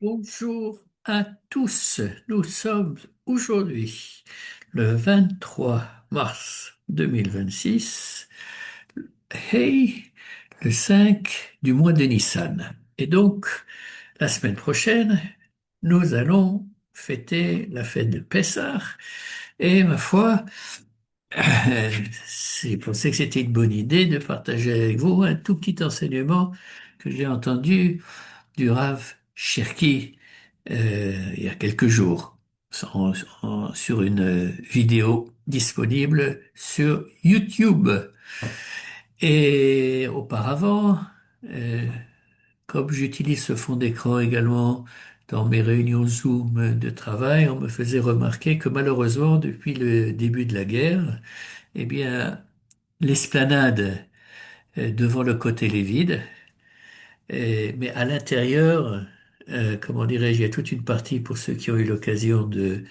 Bonjour à tous. Nous sommes aujourd'hui le 23 mars 2026 et le 5 du mois de Nissan. Et donc, la semaine prochaine, nous allons fêter la fête de Pessah. Et ma foi, j'ai pensé que c'était une bonne idée de partager avec vous un tout petit enseignement que j'ai entendu du Rav Cherki il y a quelques jours sur une vidéo disponible sur YouTube. Et auparavant, euh, comme j'utilise ce fond d'écran également dans mes réunions Zoom de travail, on me faisait remarquer que malheureusement, depuis le début de la guerre, eh bien, l'esplanade devant le côté est vide. Mais à l'intérieur, comment dirais-je, il y a toute une partie pour ceux qui ont eu l'occasion de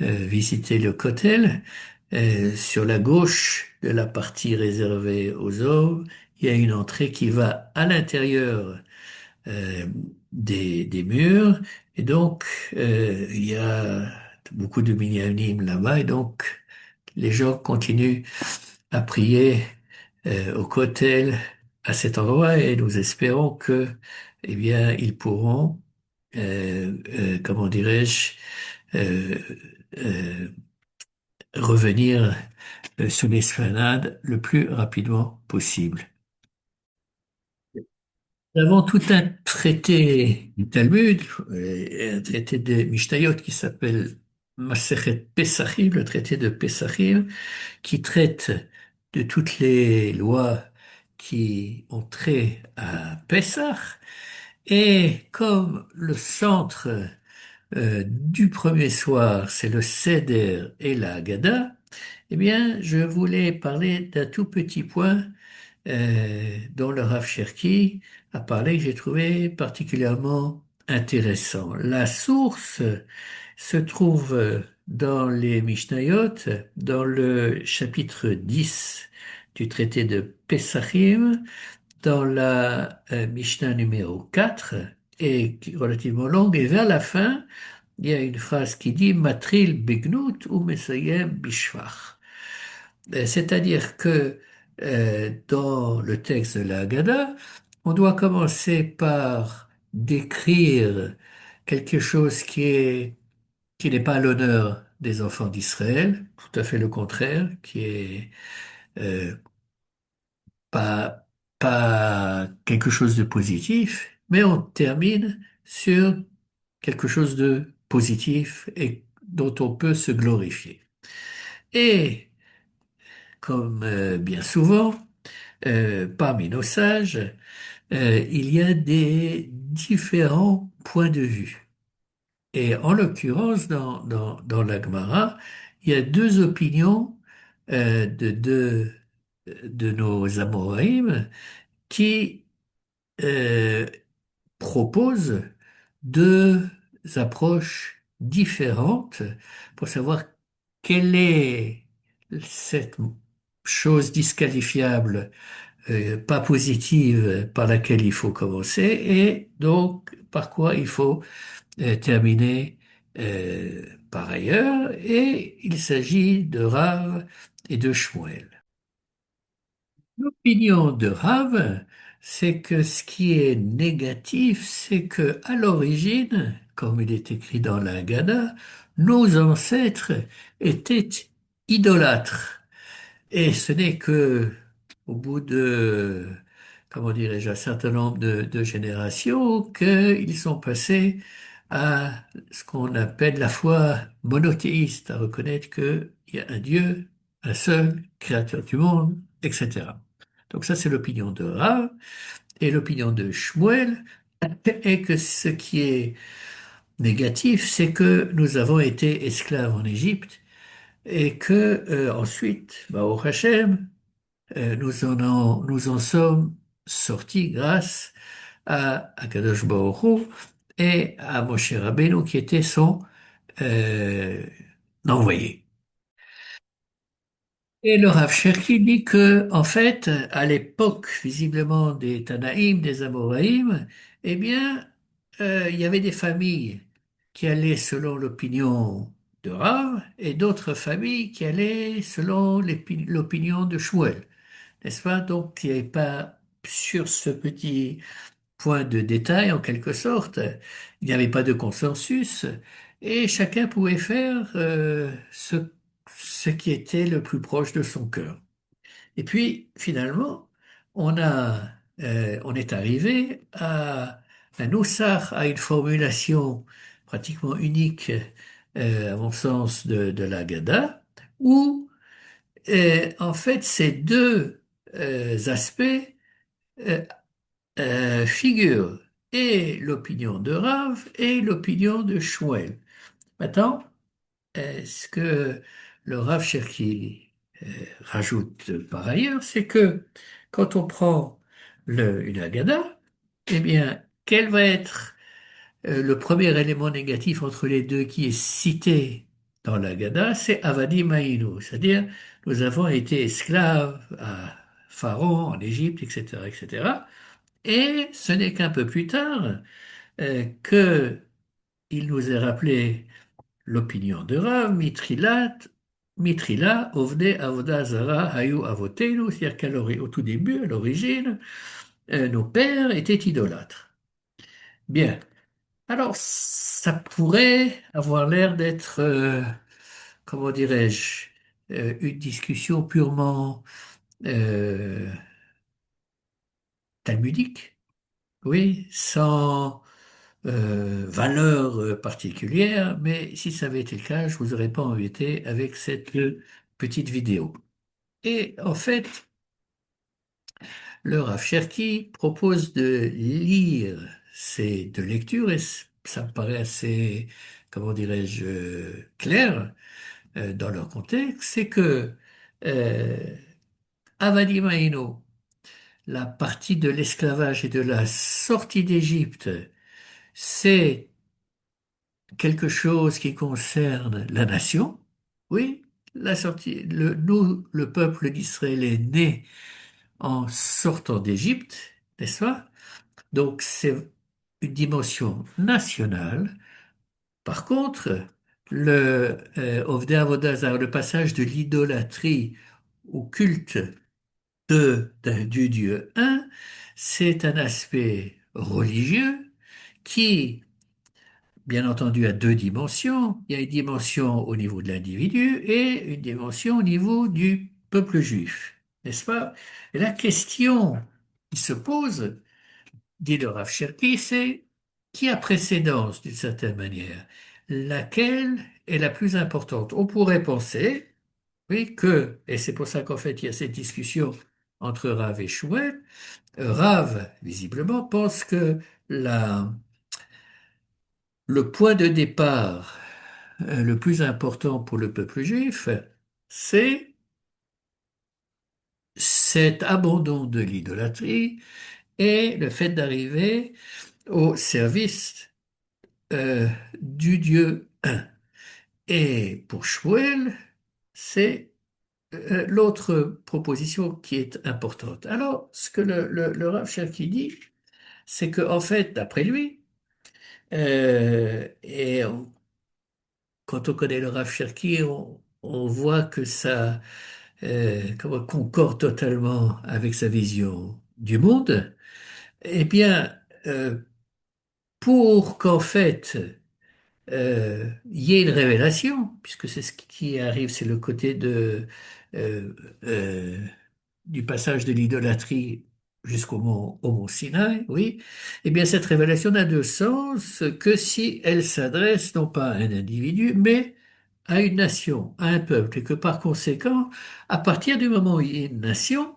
visiter le Kotel. Sur la gauche de la partie réservée aux hommes, il y a une entrée qui va à l'intérieur euh, des murs. Et donc, il y a beaucoup de minyanim là-bas. Et donc, les gens continuent à prier au Kotel à cet endroit et nous espérons que, eh bien, ils pourront, comment dirais-je, euh, euh, revenir sur l'esplanade le plus rapidement possible. Nous avons tout un traité du Talmud, un traité de Mishnayot qui s'appelle Masechet Pesachim, le traité de Pesachim, qui traite de toutes les lois qui ont trait à Pessah. Et comme le centre du premier soir, c'est le Seder et la Haggadah, eh bien, je voulais parler d'un tout petit point dont le Rav Cherki a parlé que j'ai trouvé particulièrement intéressant. La source se trouve dans les Mishnayot, dans le chapitre 10 du traité de Pesachim, dans la Mishnah numéro 4, et qui est relativement longue, et vers la fin, il y a une phrase qui dit Matril bignut ou mesayem bishvach. C'est-à-dire que dans le texte de la Haggadah, on doit commencer par décrire quelque chose qui n'est pas à l'honneur des enfants d'Israël, tout à fait le contraire, qui est euh, pas, pas quelque chose de positif, mais on termine sur quelque chose de positif et dont on peut se glorifier. Et comme bien souvent, parmi nos sages, il y a des différents points de vue. Et en l'occurrence, dans la Gemara, il y a deux opinions de nos Amoraïm qui euh, proposent deux approches différentes pour savoir quelle est cette chose disqualifiable, pas positive par laquelle il faut commencer et donc par quoi il faut terminé par ailleurs, et il s'agit de Rav et de Shmuel. L'opinion de Rav, c'est que ce qui est négatif, c'est que à l'origine, comme il est écrit dans la Haggadah, nos ancêtres étaient idolâtres. Et ce n'est que au bout de, comment dirais-je, un certain nombre de générations qu'ils sont passés à ce qu'on appelle la foi monothéiste, à reconnaître qu'il y a un Dieu, un seul, créateur du monde, etc. Donc ça, c'est l'opinion de Rav. Et l'opinion de Shmuel est que ce qui est négatif, c'est que nous avons été esclaves en Égypte et que ensuite, bah, au Hachem, nous en sommes sortis grâce à Akadosh Baruch Hu et à Moshe Rabbeinu qui était son euh, envoyé. Et le Rav Cherki dit que, en fait, à l'époque, visiblement, des Tanaïm, des Amoraïm, eh bien, il y avait des familles qui allaient selon l'opinion de Rav et d'autres familles qui allaient selon l'opinion de Shmuel, n'est-ce pas? Donc, il n'y avait pas, sur ce petit point de détail, en quelque sorte, il n'y avait pas de consensus et chacun pouvait faire ce qui était le plus proche de son cœur. Et puis, finalement, on est arrivé à un Nusach, à une formulation pratiquement unique, à mon sens, de l'Agada, où, en fait, ces deux aspects euh, figurent, et l'opinion de Rav et l'opinion de Shmuel. Maintenant, ce que le Rav Cherki rajoute par ailleurs, c'est que quand on prend une Haggadah, eh bien, quel va être le premier élément négatif entre les deux qui est cité dans la Haggadah? C'est Avadi Maïnou, c'est-à-dire nous avons été esclaves à Pharaon, en Égypte, etc., etc. Et ce n'est qu'un peu plus tard que il nous est rappelé l'opinion de Rav, Mitrila, Ovne, Avoda, Zara, Hayu, Avotenu, c'est-à-dire au tout début, à l'origine, nos pères étaient idolâtres. Bien. Alors, ça pourrait avoir l'air d'être, comment dirais-je, une discussion purement euh, talmudique, oui, sans valeur particulière, mais si ça avait été le cas, je vous aurais pas embêté avec cette petite vidéo. Et en fait, le Rav Cherki propose de lire ces deux lectures, et ça me paraît assez, comment dirais-je, clair dans leur contexte, c'est que euh, Avadi Maïno, la partie de l'esclavage et de la sortie d'Égypte, c'est quelque chose qui concerne la nation. Oui, la sortie, nous, le peuple d'Israël est né en sortant d'Égypte, n'est-ce pas? Donc c'est une dimension nationale. Par contre, le Ovdei Avodah Zarah, le passage de l'idolâtrie au culte du Dieu un, c'est un aspect religieux qui bien entendu à deux dimensions. Il y a une dimension au niveau de l'individu et une dimension au niveau du peuple juif, n'est-ce pas? Et la question qui se pose, dit le Rav Cherki, c'est qui a précédence d'une certaine manière? Laquelle est la plus importante? On pourrait penser, oui, et c'est pour ça qu'en fait il y a cette discussion entre Rav et Shmuel, Rav, visiblement, pense que la, le point de départ le plus important pour le peuple juif, c'est cet abandon de l'idolâtrie et le fait d'arriver au service euh, du Dieu un. Et pour Shmuel, c'est l'autre proposition qui est importante. Alors, ce que le Rav Cherki dit, c'est que en fait, d'après lui, et quand on connaît le Rav Cherki, on voit que ça comment concorde totalement avec sa vision du monde, eh bien, pour qu'en fait il y ait une révélation, puisque c'est ce qui arrive, c'est le côté euh, euh, du passage de l'idolâtrie au mont Sinaï, oui, eh bien, cette révélation n'a de sens que si elle s'adresse non pas à un individu, mais à une nation, à un peuple, et que par conséquent, à partir du moment où il y a une nation,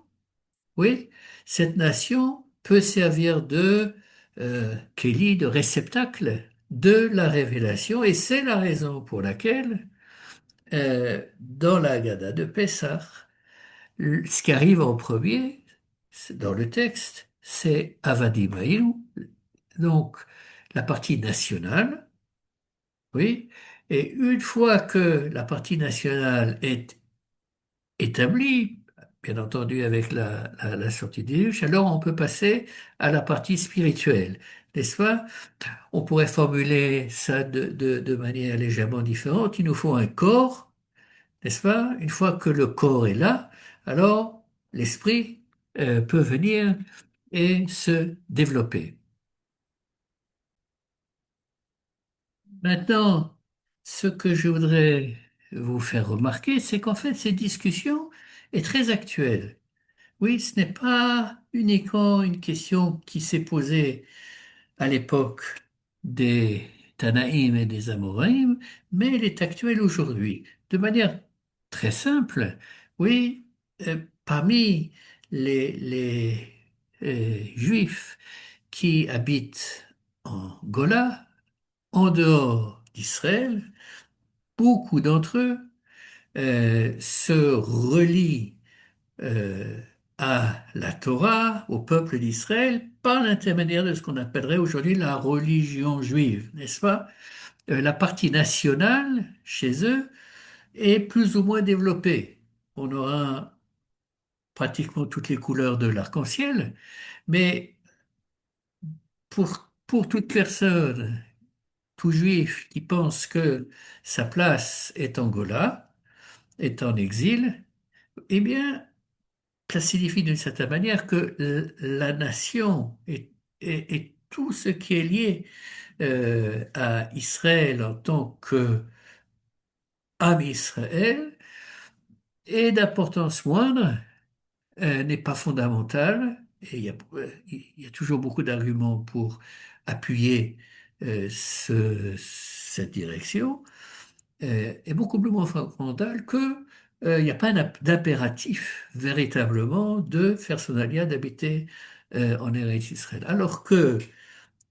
oui, cette nation peut servir de kéli, de réceptacle de la révélation, et c'est la raison pour laquelle, dans la Haggadah de Pessah, ce qui arrive en premier, dans le texte, c'est Avadi Maïlu, donc la partie nationale, oui, et une fois que la partie nationale est établie, bien entendu avec la sortie des douches, alors on peut passer à la partie spirituelle. n'est-ce pas? On pourrait formuler ça de manière légèrement différente. Il nous faut un corps, n'est-ce pas? Une fois que le corps est là, alors l'esprit peut venir et se développer. Maintenant, ce que je voudrais vous faire remarquer, c'est qu'en fait, cette discussion est très actuelle. Oui, ce n'est pas uniquement une question qui s'est posée à l'époque des Tanaïm et des Amoraïm, mais elle est actuelle aujourd'hui. De manière très simple, oui, parmi les Juifs qui habitent en Gola, en dehors d'Israël, beaucoup d'entre eux se relient euh, à la Torah, au peuple d'Israël, par l'intermédiaire de ce qu'on appellerait aujourd'hui la religion juive, n'est-ce pas? La partie nationale, chez eux, est plus ou moins développée. On aura pratiquement toutes les couleurs de l'arc-en-ciel, mais pour toute personne, tout juif qui pense que sa place est en Gola, est en exil, eh bien, ça signifie d'une certaine manière que la nation et tout ce qui est lié à Israël en tant que âme Israël est d'importance moindre, n'est pas fondamental. Et il y a toujours beaucoup d'arguments pour appuyer cette direction. Est beaucoup plus moins fondamental que il n'y a pas d'impératif véritablement de faire son alia d'habiter en Eretz Israël. Alors que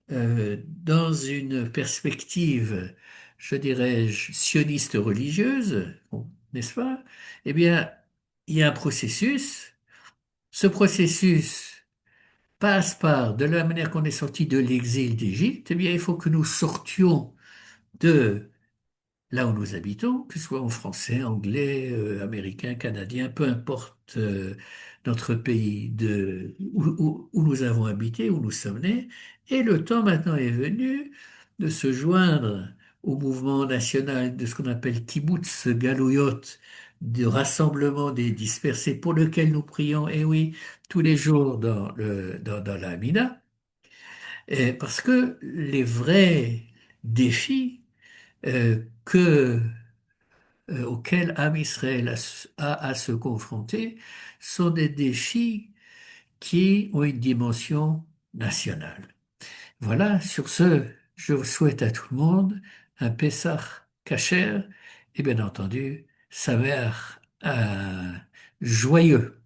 dans une perspective, je dirais, sioniste religieuse, bon, n'est-ce pas? Eh bien, il y a un processus. Ce processus passe par, de la manière qu'on est sorti de l'exil d'Égypte, eh bien, il faut que nous sortions de là où nous habitons, que ce soit en français, anglais, américain, canadien, peu importe notre pays où nous avons habité, où nous sommes nés. Et le temps maintenant est venu de se joindre au mouvement national de ce qu'on appelle Kibbutz Galouyot, de rassemblement des dispersés pour lequel nous prions, et oui, tous les jours dans la Hamida, parce que les vrais défis que auxquels Am Israël a à se confronter sont des défis qui ont une dimension nationale. Voilà, sur ce, je vous souhaite à tout le monde un Pessah kasher et bien entendu, Samer joyeux.